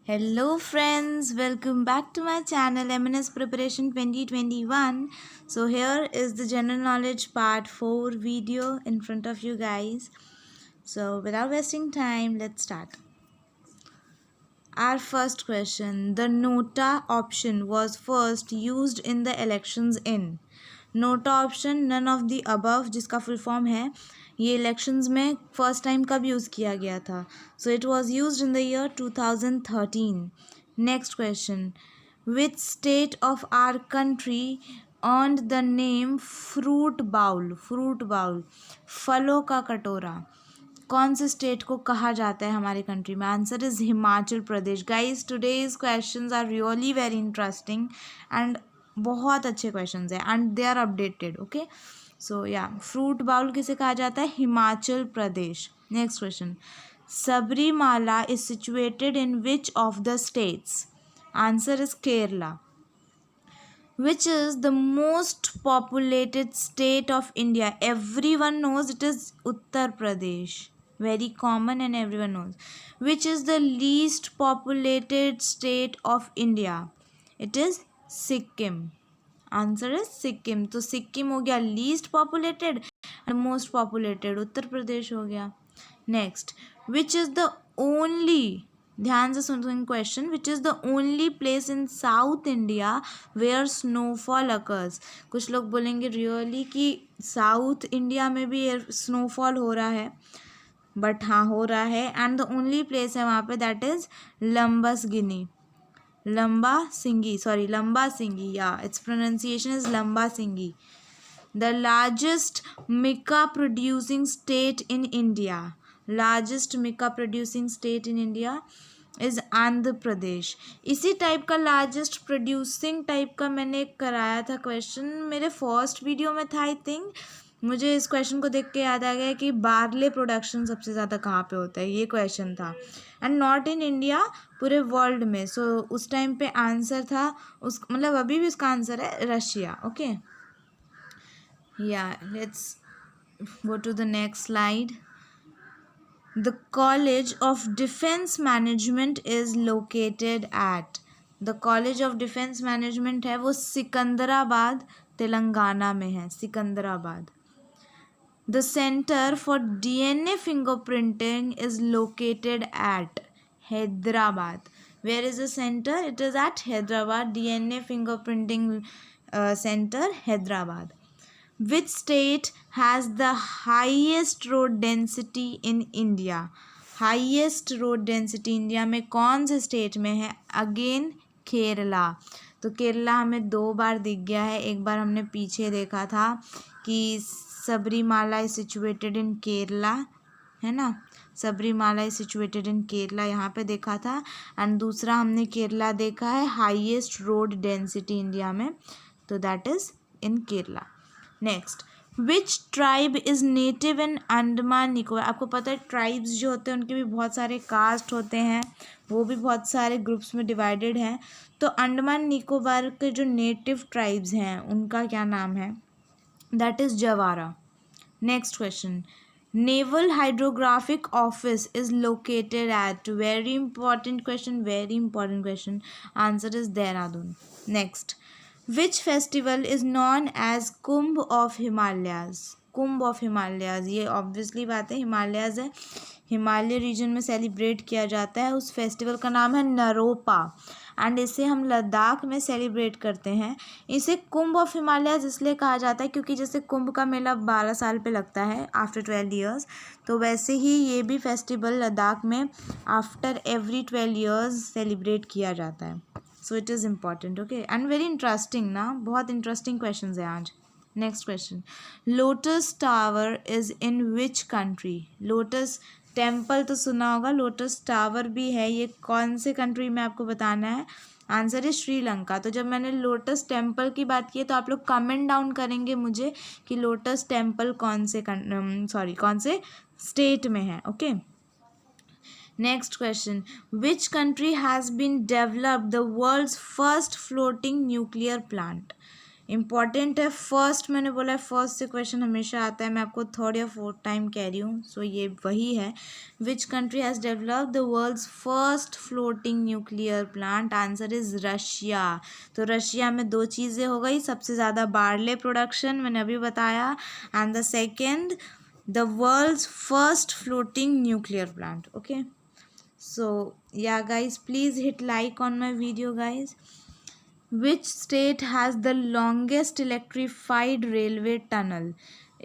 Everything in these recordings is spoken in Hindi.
Hello friends, welcome back to my channel MNS Preparation 2021. So here is the general knowledge part 4 video in front of you guys. So without wasting time, let's start. Our first question, the nota option was first used in the elections in. NOTA option none of the above जिसका फुल फॉर्म है ये इलेक्शंस में फर्स्ट टाइम कब यूज़ किया गया था. So it was used in the year 2013. Next question, which state of our country earned the name fruit bowl. Fruit bowl फलों का कटोरा कौन से स्टेट को कहा जाता है हमारे कंट्री में. Answer is Himachal Pradesh. Guys today's questions are really very interesting and बहुत अच्छे क्वेश्चंस हैं and they are updated. Okay so yeah fruit bowl किसे कहा जाता है, Himachal Pradesh. Next question, Sabarimala is situated in which of the states. Answer is Kerala. Which is the most populated state of India? Everyone knows it is Uttar Pradesh. Very common and everyone knows. Which is the least populated state of India? It is Sikkim. Answer is Sikkim. तो सिक्किम हो गया least populated and most populated Uttar Pradesh हो गया. Next, which is the only, ध्यान से सुन question, which is the only place in South India where snowfall occurs. कुछ लोग बोलेंगे रियली कि साउथ इंडिया में भी स्नोफॉल हो रहा है, बट हाँ हो रहा है एंड द ओनली प्लेस है वहाँ पे दैट इज़ लंबसगिनी. लंबा सिंगी या it's pronunciation is Lambasingi. The largest mica producing state in India. Largest mica producing state in India is Andhra Pradesh. इसी टाइप का लार्जेस्ट प्रोड्यूसिंग टाइप का मैंने कराया था क्वेश्चन, मेरे फर्स्ट वीडियो में था आई थिंक. मुझे इस क्वेश्चन को देख के याद आ गया कि बार्ले प्रोडक्शन सबसे ज़्यादा कहाँ पे होता है, ये क्वेश्चन था एंड नॉट इन इंडिया, पूरे वर्ल्ड में. सो उस टाइम पे आंसर था उस मतलब अभी भी उसका आंसर है रशिया. ओके या let's go to the next slide. The College of Defence Management is located at. The College of Defence Management है वो सिकंदराबाद तेलंगाना में है. Secunderabad. The Center for DNA Fingerprinting is located at Hyderabad. Where is the center? It is at Hyderabad. DNA Fingerprinting Center, Hyderabad. Which state has the highest road density in India? Highest road density India में कौन से स्टेट में है? अगेन केरला. तो केरला हमें 2 बार दिख गया है. एक बार हमने पीछे देखा था कि सबरीमाला इज सिचुएटेड इन केरला, है ना. सबरीमाला इज सिचुएटेड इन केरला यहाँ पे देखा था एंड दूसरा हमने केरला देखा है हाईएस्ट रोड डेंसिटी इंडिया में, तो that is in Kerala. Next, which tribe is native in Andaman Nicobar. आपको पता है ट्राइब्स जो होते हैं उनके भी बहुत सारे कास्ट होते हैं, वो भी बहुत सारे ग्रुप्स में डिवाइडेड हैं. तो अंडमान निकोबार के जो नेटिव ट्राइब्स हैं उनका क्या नाम है, that is Jarawa. Next question, naval hydrographic office is located at. Very important question, very important question. Answer is Dehradun. Next, Which festival is known as Kumbh of Himalayas. Kumbh of Himalayas ये ऑब्वियसली बात है, हिमालयाज है, हिमालय रीजन में सेलिब्रेट किया जाता है. उस फेस्टिवल का नाम है नरोपा एंड इसे हम लद्दाख में सेलिब्रेट करते हैं. इसे कुंभ ऑफ हिमालयाज इसलिए कहा जाता है क्योंकि जैसे कुंभ का मेला 12 साल पे लगता है आफ्टर 12 ईयर्स, तो वैसे ही ये भी फेस्टिवल लद्दाख में आफ्टर एवरी 12 ईयर्स सेलिब्रेट किया जाता है. So it is important. Okay and very interesting ना, बहुत इंटरेस्टिंग क्वेश्चन है आज. Next question, lotus tower is in which country. Lotus temple तो सुना होगा, लोटस टावर भी है, ये कौन से कंट्री में आपको बताना है. आंसर है श्रीलंका. तो जब मैंने लोटस टेम्पल की बात की है तो आप लोग कमेंट डाउन करेंगे मुझे कि लोटस टेम्पल कौन से स्टेट में है. Okay Next question, which country has been developed the world's first floating nuclear plant? Important है। फर्स्ट मैंने बोला है फर्स्ट से क्वेश्चन हमेशा आता है, मैं आपको थर्ड या फोर्थ टाइम कह रही हूँ, सो ये वही है। Which country has developed the world's first floating nuclear plant? Answer is Russia. तो रशिया में दो चीज़ें हो गई, सबसे ज़्यादा बार्ले प्रोडक्शन मैंने अभी बताया, and the second the world's first floating nuclear plant. Okay, so yeah guys, please hit like on my video guys. Which state has the longest electrified railway tunnel?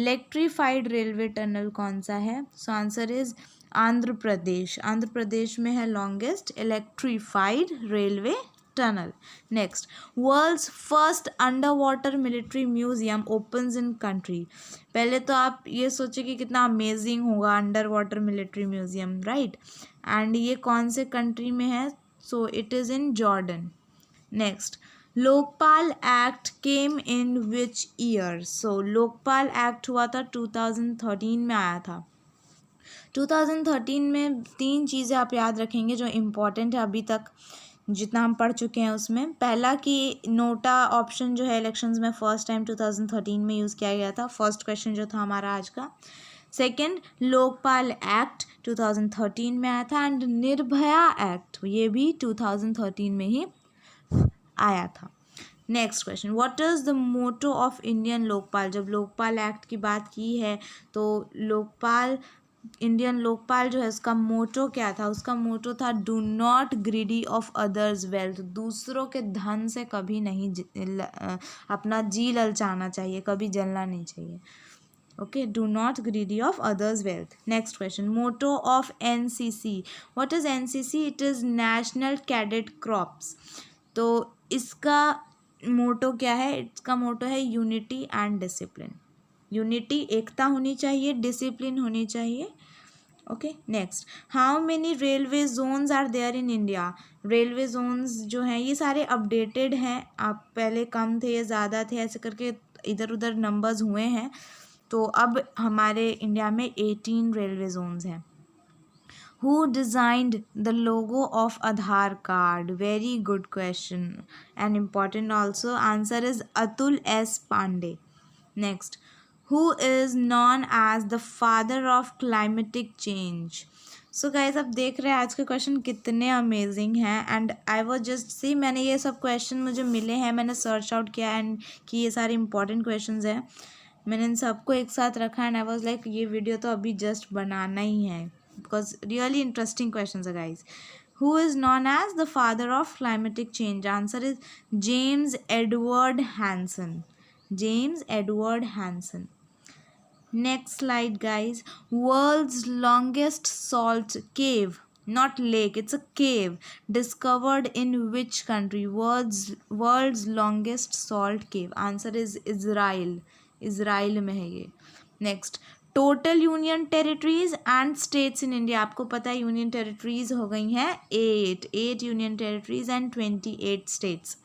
Electrified railway tunnel कौन सा है? So answer is Andhra Pradesh. Andhra Pradesh में है longest electrified railway tunnel. Next, world's first underwater military museum opens in country. पहले तो आप ये सोचे कि कितना अमेजिंग होगा under water military museum, right? And ये कौन से कंट्री में है? So it is in Jordan. Next, Lokpal act came in which year? So Lokpal act हुआ था 2013 में आया था। 2013 में तीन चीज़ें आप याद रखेंगे जो इम्पोर्टेंट है अभी तक जितना हम पढ़ चुके हैं उसमें। पहला कि नोटा ऑप्शन जो है इलेक्शंस में फर्स्ट टाइम 2013 में यूज़ किया गया था, फर्स्ट क्वेश्चन जो था हमारा आज का। सेकंड, लोकपाल एक्ट 2013 में आया था, एंड निर्भया एक्ट ये भी 2013 में ही आया था। Next question, what is the motto of Indian Lokpal? जब लोकपाल एक्ट की बात की है तो इंडियन लोकपाल जो है उसका मोटो क्या था? उसका मोटो था do not greedy of others wealth. दूसरों के धन से कभी नहीं अपना जी ललचाना चाहिए, कभी जलना नहीं चाहिए। Okay, do not greedy of others wealth. Next question, motto of NCC. What is NCC? It is national cadet crops. तो इसका मोटो क्या है? इसका मोटो है यूनिटी एंड डिसिप्लिन। यूनिटी, एकता होनी चाहिए, डिसिप्लिन होनी चाहिए। Okay, next, how many railway zones are there in India? Railway zones जो हैं ये सारे अपडेटेड हैं, आप पहले कम थे या ज़्यादा थे ऐसे करके इधर उधर नंबर्स हुए हैं, तो अब हमारे इंडिया में 18 रेलवे जोन्स हैं। Who designed the logo of Aadhaar card? Very good question and important also. Answer is Atul S. Pandey. Next, who is known as the father of climatic change? So guys आप देख रहे हैं आज के क्वेश्चन कितने अमेजिंग हैं, and I was just see, मैंने ये सब क्वेश्चन मुझे मिले हैं, मैंने सर्च आउट किया एंड कि ये सारे इंपॉर्टेंट क्वेश्चंस हैं, मैंने इन सबको एक साथ रखा एंड आई वॉज लाइक ये वीडियो तो अभी जस्ट बनाना ही है because really interesting questions guys. Who is known as the father of climatic change? Answer is James Edward Hansen. James Edward Hansen. Next slide guys, world's longest salt cave, not lake, it's a cave, discovered in which country? World's longest salt cave. Answer is Israel. Israel में है ये. Next, total union territories and states in India. आपको पता है यूनियन टेरिटरीज हो गई हैं 8 यूनियन टेरिटरीज एंड 28 स्टेट्स।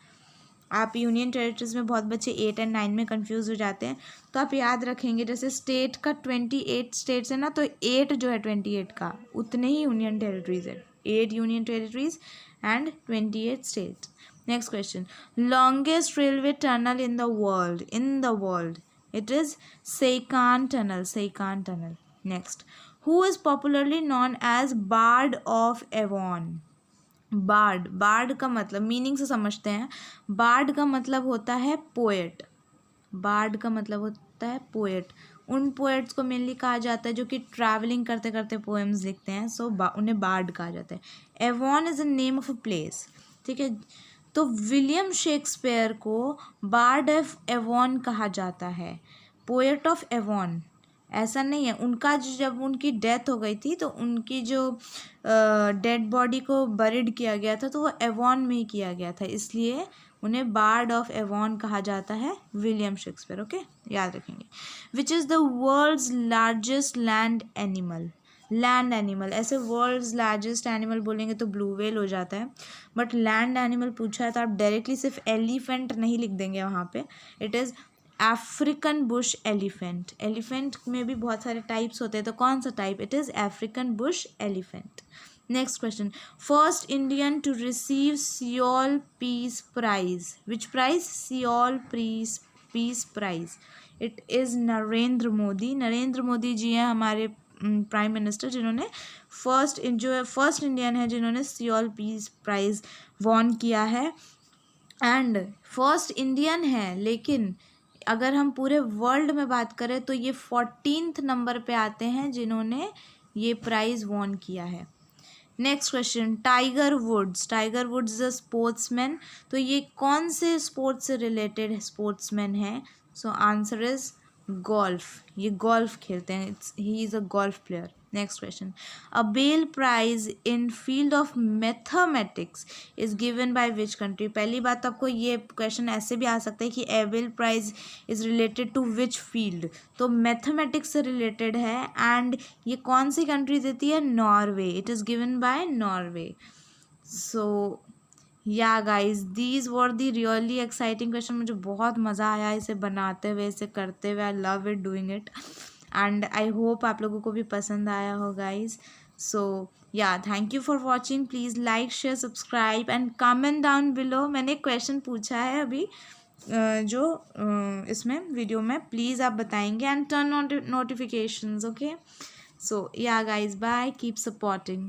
आप यूनियन टेरिटरीज में बहुत बच्चे 8 और 9 में कंफ्यूज हो जाते हैं, तो आप याद रखेंगे जैसे स्टेट का 28 स्टेट्स है ना, तो 8 जो है 28 का उतने ही यूनियन टेरिटरीज है, 8 union territories and 28 states. Next question, longest railway tunnel in the world? It is Seikan Tunnel. Seikan Tunnel. Next, who is popularly known as Bard of Avon? Bard का मतलब मीनिंग से समझते हैं। बार्ड का मतलब होता है पोएट। बार्ड का मतलब होता है पोएट। उन पोएट्स को मेनली कहा जाता है जो कि ट्रैवलिंग करते करते पोएम्स लिखते हैं, सो उन्हें बार्ड कहा जाता है। Avon is a name of a place, ठीक है। तो विलियम शेक्सपियर को बार्ड ऑफ एवॉन कहा जाता है, पोएट ऑफ एवॉन ऐसा नहीं है। उनका जब उनकी डेथ हो गई थी तो उनकी जो डेड बॉडी को बरिड किया गया था तो वो एवॉन में ही किया गया था, इसलिए उन्हें बार्ड ऑफ एवॉन कहा जाता है, विलियम शेक्सपियर। ओके, याद रखेंगे। Which is the world's largest land animal? Land animal, ऐसे वर्ल्ड्स लार्जेस्ट एनिमल बोलेंगे तो ब्लू व्हेल हो जाता है, बट लैंड एनिमल पूछा है तो आप डायरेक्टली सिर्फ एलिफेंट नहीं लिख देंगे वहाँ पे। It is African Bush elephant. Elephant में भी बहुत सारे टाइप्स होते हैं, तो कौन सा type? It is African Bush elephant. Next question. First Indian to receive Seoul Peace Prize. Which prize? Seoul Peace Prize. It is Narendra Modi. Narendra Modi ji हैं हमारे प्राइम मिनिस्टर, जिन्होंने फर्स्ट इंडियन है जिन्होंने सियोल पीस प्राइज वॉन किया है. एंड फर्स्ट इंडियन है, लेकिन अगर हम पूरे वर्ल्ड में बात करें तो ये 14th नंबर पे आते हैं जिन्होंने ये प्राइज़ वॉन किया है. Next question. Tiger Woods a sportsman. तो ये कौन से स्पोर्ट्स से रिलेटेड स्पोर्ट्समैन है? So answer is golf. ये गोल्फ खेलते हैं. He is a golf player. Next question. Abel prize in field of mathematics is given by which country. पहली बात तो आपको ये क्वेश्चन ऐसे भी आ सकता है कि Abel prize is related to which field. तो मैथमेटिक्स से रिलेटेड है एंड ये कौन सी कंट्री देती है? Norway. It is given by Norway. So yeah guys these were the really exciting question. मुझे बहुत मज़ा आया इसे बनाते हुए, इसे करते हुए. I love it doing it and I hope आप लोगों को भी पसंद आया हो गाइज. सो या thank you for watching. Please like share subscribe and comment down below. मैंने एक क्वेश्चन पूछा है अभी जो इसमें वीडियो में, प्लीज़ आप बताएंगे. And turn on notifications. Okay. So yeah guys bye. Keep supporting.